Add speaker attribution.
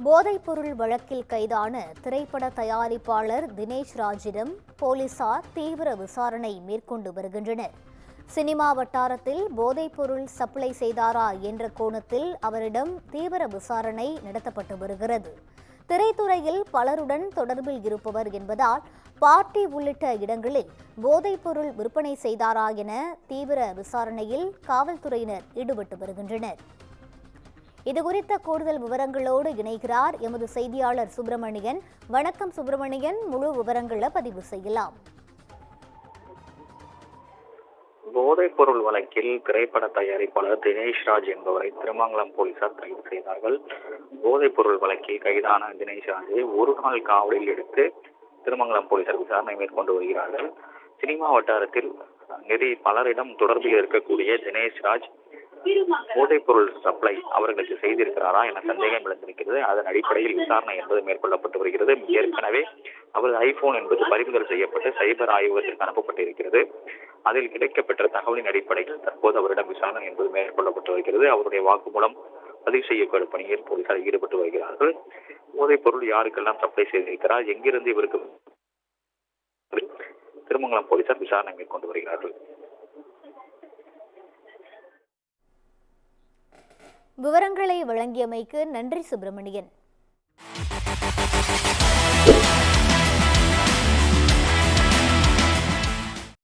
Speaker 1: போதைப்பொருள் வழக்கில் கைதான திரைப்பட தயாரிப்பாளர் தினேஷ் ராஜிடம் போலீசார் தீவிர விசாரணை மேற்கொண்டு வருகின்றனர். சினிமா வட்டாரத்தில் போதைப்பொருள் சப்ளை செய்தாரா என்ற கோணத்தில் அவரிடம் தீவிர விசாரணை நடத்தப்பட்டு வருகிறது. திரைத்துறையில் பலருடன் தொடர்பில் இருப்பவர் என்பதால் பார்ட்டி உள்ளிட்ட இடங்களில் போதைப்பொருள் விற்பனை செய்தாரா என தீவிர விசாரணையில் காவல்துறையினர் ஈடுபட்டு வருகின்றனர். இதுகுறித்த கூடுதல் விவரங்களோடு இணைகிறார் எமது செய்தியாளர் சுப்பிரமணியன். வணக்கம் சுப்பிரமணியன், முழு விவரங்களை பதிவு செய்யலாம்.
Speaker 2: போதைப் பொருள் வழக்கில் திரைப்பட தயாரிப்பாளர் தினேஷ் ராஜ் என்பவரை திருமங்கலம் போலீசார் கைது செய்தார்கள். போதைப் பொருள் வழக்கில் கைதான தினேஷ் ராஜை ஒரு நாள் காவலில் எடுத்து திருமங்கலம் போலீசார் விசாரணை மேற்கொண்டு வருகிறார்கள். சினிமா வட்டாரத்தில் பலரிடம் தொடர்பில் இருக்கக்கூடிய தினேஷ் ராஜ் போதைப் பொருள் சப்ளை அவர்களுக்கு செய்திருக்கிறாரா என சந்தேகம் எழுந்திருக்கிறது. அதன் அடிப்படையில் விசாரணை என்பது மேற்கொள்ளப்பட்டு வருகிறது. ஏற்கனவே அவரது ஐபோன் என்பது பறிமுதல் செய்யப்பட்டு சைபர் ஆய்வகத்திற்கு அனுப்பப்பட்டிருக்கிறது. அதில் கிடைக்கப்பெற்ற தகவலின் அடிப்படையில் தற்போது அவரிடம் விசாரணை என்பது மேற்கொள்ளப்பட்டு வருகிறது. அவருடைய வாக்குமூலம் பதிவு செய்யப்படும் பணியில் போலீசார் ஈடுபட்டு வருகிறார்கள். போதைப் பொருள் யாருக்கெல்லாம் சப்ளை செய்திருக்கிறார், எங்கிருந்து இவருக்கு திருமங்கலம் போலீசார் விசாரணை மேற்கொண்டு வருகிறார்கள்.
Speaker 1: விவரங்களை வழங்கியமைக்கு நன்றி சுப்பிரமணியன்.